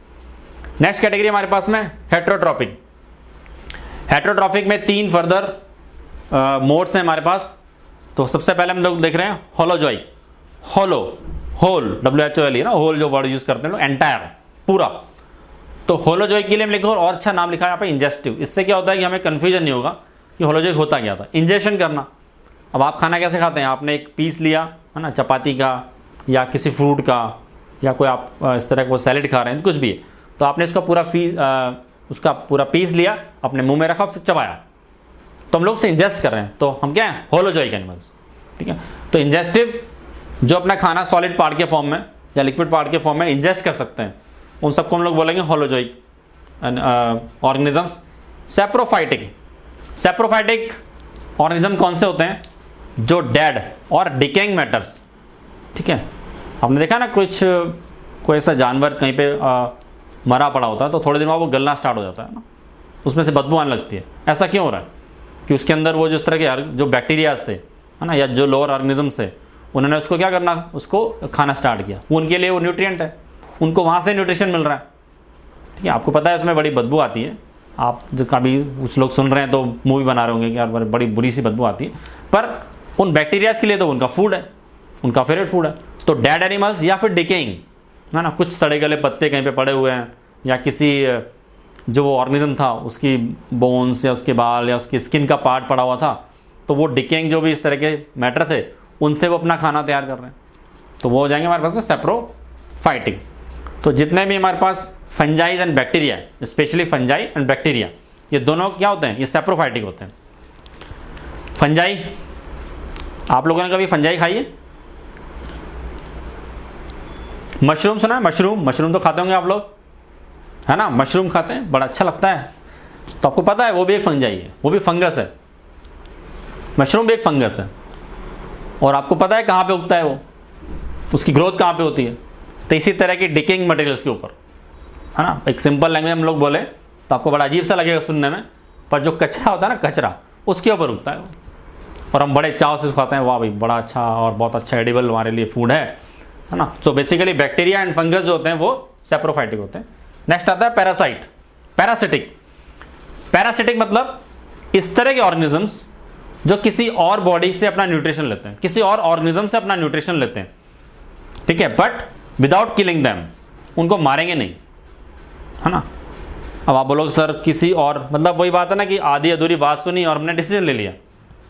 नेक्स्ट कैटेगरी हमारे पास में हेटेरोट्रॉफिक में 3 फर्दर मोड्स हैं हमारे पास। तो सबसे पहले हम लोग देख रहे हैं होलोजोइक, होल WHOL ना, होल जो वर्ड यूज करते हैं लोग, एंटायर पूरा। तो होलोजोइक के लिए हम लिखो और अच्छा नाम लिखा है यहाँ पे इंजेस्टिव। इससे क्या होता है कि हमें कंफ्यूजन नहीं होगा कि होलोजोइक होता क्या था। इंजेक्शन करना, अब आप खाना कैसे खाते हैं, आपने एक पीस लिया, है ना, चपाती का या किसी फ्रूट का, या कोई आप इस तरह को सैलेड खा रहे हैं, कुछ भी है, तो आपने इसका उसका पूरा पीस लिया, अपने मुंह में रखा, फिर चबाया, तो हम लोग से इंजेस्ट कर रहे हैं, तो हम क्या हैं, होलोजोइक एनिमल्स। ठीक है, तो इंजेस्टिव जो अपना खाना सॉलिड पार्ट के फॉर्म में या लिक्विड पार्ट के फॉर्म में इंजेस्ट कर सकते हैं, उन सबको हम लोग बोलेंगे होलोजोइक ऑर्गेनिजम्स। सेप्रोफाइटिक ऑर्गेनिज्म कौन से होते हैं? जो डेड और डिकेइंग मैटर्स, ठीक है। आपने देखा ना कुछ कोई ऐसा जानवर कहीं पे मरा पड़ा होता है तो थोड़े दिन बाद वो गलना स्टार्ट हो जाता है ना, उसमें से बदबू आने लगती है। ऐसा क्यों हो रहा है? कि उसके अंदर वो जिस तरह के जो बैक्टीरियाज थे, है ना, या जो लोअर ऑर्गेनिजम्स थे, उन्होंने उसको क्या करना, उसको खाना स्टार्ट किया। उनके लिए वो न्यूट्रिएंट है, उनको वहाँ से न्यूट्रिशन मिल रहा है, ठीक है। आपको पता है उसमें बड़ी बदबू आती है। आप जो कभी कुछ लोग सुन रहे हैं तो मूवी बना रहे होंगे कि यार बड़ी बुरी सी बदबू आती है, पर उन बैक्टीरियाज के लिए तो उनका फूड है, उनका फेवरेट फूड है। तो डेड एनिमल्स या फिर डिकेइंग, है ना, कुछ सड़े गले पत्ते कहीं पे पड़े हुए हैं, या किसी जो वो ऑर्गेनिज्म था उसकी बोन्स या उसके बाल या उसकी स्किन का पार्ट पड़ा हुआ था, तो वो डिकेइंग जो भी इस तरह के मैटर थे, उनसे वो अपना खाना तैयार कर रहे हैं, तो वो हो जाएंगे हमारे पास सैप्रोफाइटिक। तो जितने भी हमारे पास fungis and bacteria, specially fungi and bacteria, ये दोनों क्या होते हैं? ये सैप्रोफाइटिक होते हैं। फंजाई, आप लोगों ने कभी फंजाई खाई है? मशरूम सुना है? मशरूम तो खाते होंगे आप लोग, है ना, मशरूम खाते हैं, बड़ा अच्छा लगता है। तो आपको पता है वो भी एक फंजाई है, वो भी फंगस है। मशरूम भी एक फंगस है, और आपको पता है कहाँ पे उगता है वो, उसकी ग्रोथ कहाँ पे होती है? तो इसी तरह की डिकेइंग मटेरियल्स के ऊपर, है ना। एक सिंपल लैंग्वेज हम लोग बोले तो आपको बड़ा अजीब सा लगेगा सुनने में, पर जो कचरा होता है ना, कचरा, उसके ऊपर उगता है वो, और हम बड़े चाव से खाते हैं। वाह भाई, बड़ा अच्छा और बहुत अच्छा एडिबल हमारे लिए फूड है ना। तो बेसिकली बैक्टीरिया एंड फंगस जो होते हैं वो सैप्रोफाइटिक होते हैं। नेक्स्ट आता है पैरासाइट, पैरासिटिक। पैरासिटिक मतलब इस तरह के ऑर्गेनिजम्स जो किसी और बॉडी से अपना न्यूट्रिशन लेते हैं, किसी और ऑर्गेनिज्म से अपना न्यूट्रिशन लेते हैं, ठीक है, बट विदाउट किलिंग देम, उनको मारेंगे नहीं, है ना। अब आप बोलोगे सर किसी और, मतलब वही बात है ना कि आधी अधूरी बात सुनी और हमने डिसीजन ले लिया,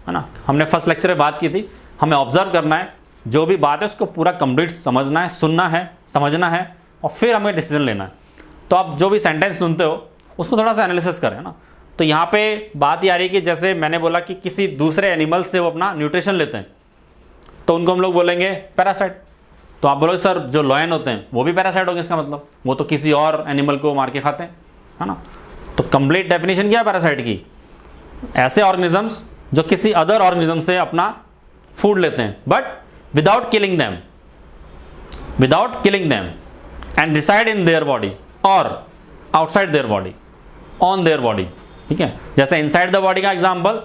है ना। हमने फर्स्ट लेक्चर में बात की थी, हमें ऑब्जर्व करना है, जो भी बात है उसको पूरा कंप्लीट समझना है, सुनना है, समझना है, और फिर हमें डिसीजन लेना है। तो आप जो भी सेंटेंस सुनते हो उसको थोड़ा सा एनालिसिस करें ना। तो यहाँ पे बात ये आ रही है कि जैसे मैंने बोला कि किसी दूसरे एनिमल से वो अपना न्यूट्रिशन लेते हैं, तो उनको हम लोग बोलेंगे पैरासाइट। तो आप बोलोगे सर जो लॉयन होते हैं वो भी पैरासाइट होंगे, इसका मतलब वो तो किसी और एनिमल को मार के खाते हैं, है ना। तो कंप्लीट डेफिनेशन क्या है पैरासाइट की? ऐसे ऑर्गेनिजम्स जो किसी अदर ऑर्गेनिज्म से अपना फूड लेते हैं but without killing them and reside in their body और outside their body, on their body, ठीक है। जैसे इनसाइड द बॉडी का एग्जांपल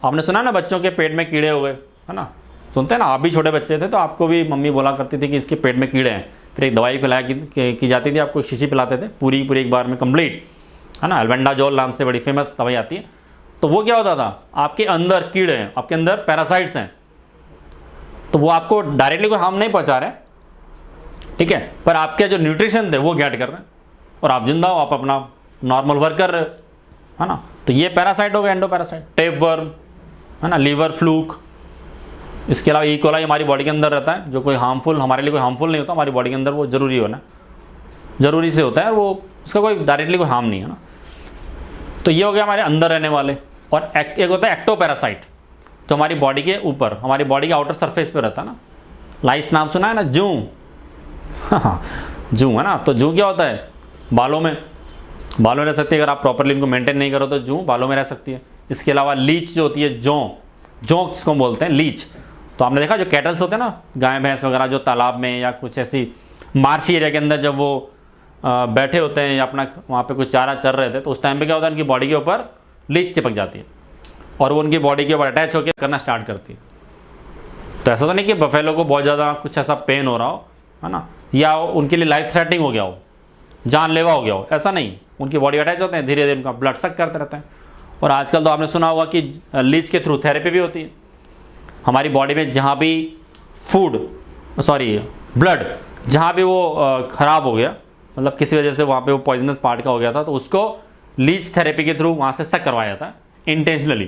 आपने सुना ना, बच्चों के पेट में कीड़े हुए, है ना, सुनते हैं ना। आप भी छोटे बच्चे थे तो आपको भी मम्मी बोला करती थी कि इसके पेट में कीड़े हैं, फिर एक दवाई पिलाया की जाती थी, आपको एक शीशी पिलाते थे पूरी एक बार में कंप्लीट, है ना। अल्बेंडाजोल नाम से बड़ी फेमस दवाई आती है। तो वो क्या होता था, आपके अंदर कीड़े हैं, आपके अंदर पैरासाइट्स हैं, तो वो आपको डायरेक्टली कोई हार्म नहीं पहुंचा रहे, ठीक है, पर आपके जो न्यूट्रिशन थे वो गेट कर रहे हैं और आप जिंदा हो, आप अपना नॉर्मल वर्क कर रहे हो, है ना। तो ये पैरासाइट हो गया, एंडो पैरासाइट। टेपवर्म, है ना, लीवर फ्लूक, इसके अलावा इकोलाई हमारी बॉडी के अंदर रहता है, जो कोई हार्मफुल, हमारे लिए कोई हार्मफुल नहीं होता, हमारी बॉडी के अंदर वो जरूरी होना, जरूरी से होता है वो, उसका कोई डायरेक्टली कोई हार्म नहीं है ना। तो ये हो गया हमारे अंदर रहने वाले। और एक होता है एक्टोपैरासाइट, तो हमारी बॉडी के ऊपर, हमारी बॉडी के आउटर सरफेस पे रहता है ना। लाइस नाम सुना है ना, जू, हाँ जू, है ना। तो जू क्या होता है, बालों में रह सकती है, अगर आप प्रॉपरली इनको मेंटेन नहीं करो तो जू बालों में रह सकती है। इसके अलावा लीच जो होती है, जौ किसको बोलते हैं, लीच। तो आपने देखा जो कैटल्स होते हैं ना, गाय भैंस वगैरह, जो तालाब में या कुछ ऐसी मार्शी एरिया के अंदर जब वो बैठे होते हैं या अपना वहाँ पे कुछ चारा चर रहे थे, तो उस टाइम पे क्या होता है, उनकी बॉडी के ऊपर लीच चिपक जाती है और वो उनकी बॉडी के ऊपर अटैच होकर करना स्टार्ट करती है। तो ऐसा तो नहीं कि बफेलो को बहुत ज़्यादा कुछ ऐसा पेन हो रहा हो, है ना, या उनके लिए लाइफ थ्रेटनिंग हो गया हो, जानलेवा हो गया हो, ऐसा नहीं। उनकी बॉडी अटैच होते हैं, धीरे धीरे उनका ब्लड सक करते रहते हैं। और आजकल तो आपने सुना होगा कि लीच के थ्रू थेरेपी भी होती है। हमारी बॉडी में जहाँ भी ब्लड जहाँ भी वो ख़राब हो गया, मतलब किसी वजह से वहाँ पे वो पॉइजनस पार्ट का हो गया था, तो उसको लीच थेरेपी के थ्रू वहाँ से सक करवाया जाता है इंटेंशनली।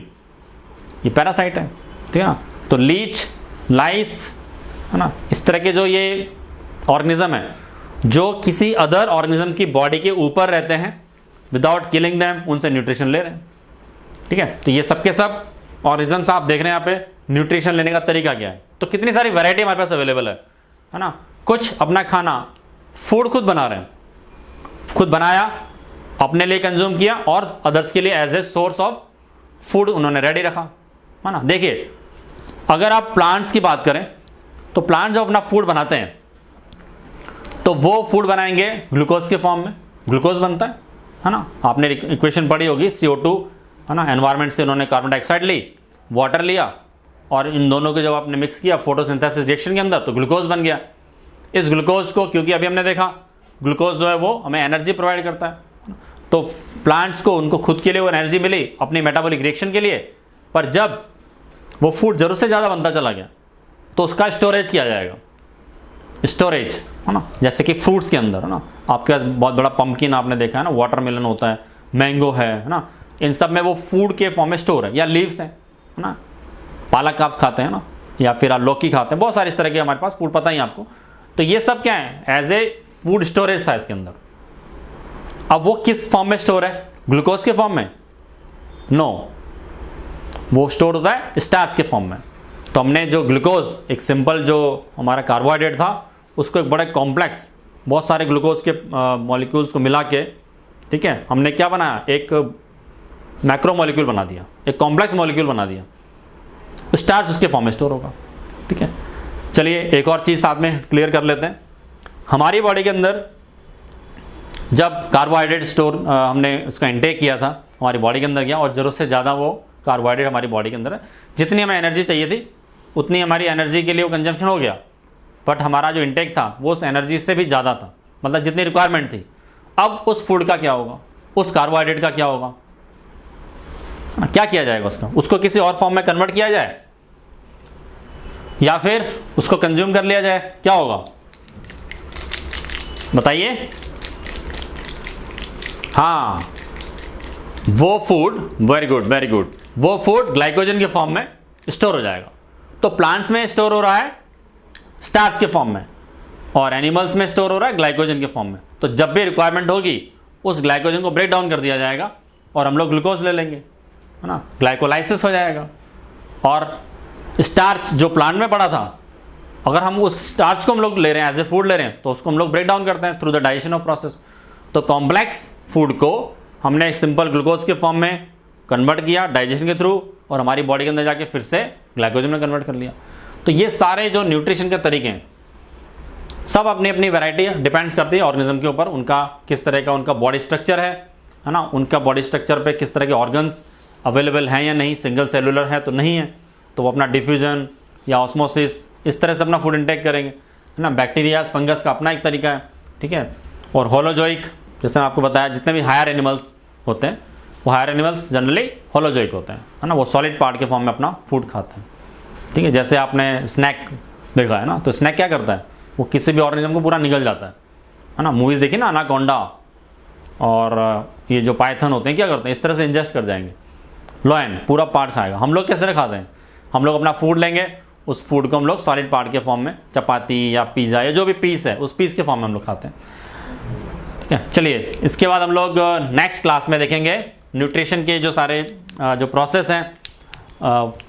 ये पैरासाइट है, ठीक है ना। तो लीच, लाइस, है ना, इस तरह के जो ये ऑर्गेनिज्म है जो किसी अदर ऑर्गेनिज्म की बॉडी के ऊपर रहते हैं विदाउट किलिंग देम, उनसे न्यूट्रिशन ले रहे हैं, ठीक है। तो ये सब के सब ऑर्गेनिजम्स आप देख रहे हैं यहाँ पे, न्यूट्रिशन लेने का तरीका क्या है। तो कितनी सारी वैरायटी हमारे पास अवेलेबल है ना। कुछ अपना खाना, फूड खुद बना रहे हैं, खुद बनाया, अपने लिए कंज्यूम किया और अदर्स के लिए as a source of food उन्होंने रेडी रखा, है ना। देखिए अगर आप प्लांट्स की बात करें तो प्लांट जब अपना फूड बनाते हैं तो वो फूड बनाएंगे ग्लूकोज के फॉर्म में, ग्लूकोज बनता है ना। आपने इक्वेशन पढ़ी होगी CO2, है ना, एनवायरनमेंट से उन्होंने कार्बन डाइऑक्साइड ली, वाटर लिया और इन दोनों को जब आपने मिक्स किया फोटोसिंथेसिस रिएक्शन के अंदर तो ग्लूकोज बन गया। इस ग्लूकोज को, क्योंकि अभी हमने देखा ग्लूकोज जो है वो हमें एनर्जी प्रोवाइड करता है, तो प्लांट्स को उनको खुद के लिए वो एनर्जी मिली अपनी मेटाबॉलिक रिएक्शन के लिए, पर जब वो फूड जरूरत से ज़्यादा बनता चला गया तो उसका स्टोरेज किया जाएगा, स्टोरेज, है ना। जैसे कि फ्रूट्स के अंदर, है ना, आपके पास बहुत बड़ा पंपकिन आपने देखा है ना, वाटरमेलन होता है, मैंगो है ना, इन सब में वो फूड के फॉर्म में स्टोर है, या लीव्स हैं, है ना, पालक आप खाते हैं ना, या फिर आप लौकी खाते हैं, बहुत सारे इस तरह के हमारे पास फूड पता ही आपको। तो ये सब क्या है, एज ए फूड स्टोरेज था इसके अंदर। अब वो किस फॉर्म में स्टोर है, ग्लूकोज के फॉर्म में? नो, वो स्टोर होता है स्टार्च के फॉर्म में। तो हमने जो ग्लूकोज, एक सिंपल जो हमारा कार्बोहाइड्रेट था, उसको एक बड़े कॉम्प्लेक्स, बहुत सारे ग्लूकोज के मॉलिक्यूल्स को मिला के, ठीक है, हमने क्या बनाया, एक मैक्रो मॉलिक्यूल बना दिया, एक कॉम्प्लेक्स मॉलिक्यूल बना दिया, स्टार्च उसके फॉर्म में स्टोर होगा। ठीक है, चलिए एक और चीज़ साथ में क्लियर कर लेते हैं। हमारी बॉडी के अंदर जब कार्बोहाइड्रेट स्टोर हमने उसका इंटेक किया था, हमारी बॉडी के अंदर गया और ज़रूरत से ज़्यादा वो कार्बोहाइड्रेट हमारी बॉडी के अंदर है, जितनी हमें एनर्जी चाहिए थी उतनी हमारी एनर्जी के लिए वो कंजम्पशन हो गया, बट हमारा जो इंटेक था वो उस एनर्जी से भी ज़्यादा था, मतलब जितनी रिक्वायरमेंट थी। अब उस फूड का क्या होगा, उस कार्बोहाइड्रेट का क्या होगा, क्या किया जाएगा उसका, उसको किसी और फॉर्म में कन्वर्ट किया जाए या फिर उसको कंज्यूम कर लिया जाए, क्या होगा बताइए। हाँ, वो food, very good very good, वो फूड ग्लाइकोजन के फॉर्म में स्टोर हो जाएगा। तो प्लांट्स में स्टोर हो रहा है स्टार्च के फॉर्म में और एनिमल्स में स्टोर हो रहा है ग्लाइकोजन के फॉर्म में। तो जब भी रिक्वायरमेंट होगी उस ग्लाइकोजन को ब्रेक डाउन कर दिया जाएगा और हम लोग ग्लूकोज ले लेंगे, है ना, ग्लाइकोलाइसिस हो जाएगा। और स्टार्च जो प्लांट में पड़ा था, अगर हम उस स्टार्च को हम लोग ले रहे हैं एज ए फूड ले रहे हैं तो उसको हम लोग ब्रेक डाउन करते हैं through the digestion of process. तो कॉम्प्लेक्स फूड को हमने एक सिंपल ग्लूकोज के फॉर्म में कन्वर्ट किया डाइजेशन के थ्रू और हमारी बॉडी के अंदर जाके फिर से ग्लाइकोजन में कन्वर्ट कर लिया। तो ये सारे जो न्यूट्रिशन के तरीके हैं सब अपनी अपनी वैरायटी डिपेंड्स करती है ऑर्गेनिज्म के ऊपर, उनका किस तरह का उनका बॉडी स्ट्रक्चर है ना, उनका बॉडी स्ट्रक्चर पे किस तरह के ऑर्गन्स अवेलेबल हैं या नहीं, सिंगल सेलुलर है तो नहीं है, तो वो अपना डिफ्यूजन या ऑस्मोसिस इस तरह से अपना फूड इंटेक करेंगे, है ना। बैक्टीरियाज फंगस का अपना एक तरीका है, ठीक है। और होलोजोइक, जैसे मैं आपको बताया, जितने भी हायर एनिमल्स होते हैं वो हायर एनिमल्स जनरली होलोजोइक होते हैं, है ना, वो सॉलिड पार्ट के फॉर्म में अपना फूड खाते हैं, ठीक है। जैसे आपने स्नैक देखा है ना, तो स्नैक क्या करता है, वो किसी भी ऑर्गेनिज्म को पूरा निगल जाता है ना। मूवीज़ देखी ना, अनाकोंडा और ये जो पाइथन होते हैं क्या करते हैं, इस तरह से इंजेस्ट कर जाएंगे, लॉयन पूरा पार्ट खाएगा। हम लोग किस तरह खाते हैं, हम लोग अपना फूड लेंगे, उस फूड को हम लोग सॉलिड पार्ट के फॉर्म में, चपाती या पिज़्ज़ा या जो भी पीस है उस पीस के फॉर्म में हम लोग खाते हैं, ठीक है। चलिए इसके बाद हम लोग नेक्स्ट क्लास में देखेंगे न्यूट्रिशन के जो सारे जो प्रोसेस हैं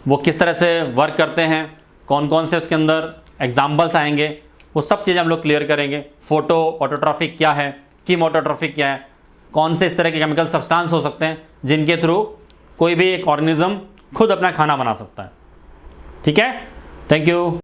वो किस तरह से वर्क करते हैं, कौन कौन से उसके अंदर एग्जाम्पल्स आएंगे, वो सब चीज़ें हम लोग क्लियर करेंगे। फोटो ऑटोट्रॉफिक क्या है, कीमोटोट्रॉफिक क्या है, कौन से इस तरह के केमिकल सब्सटेंस हो सकते हैं जिनके थ्रू कोई भी एक ऑर्गेनिज्म खुद अपना खाना बना सकता है, ठीक है। Thank you.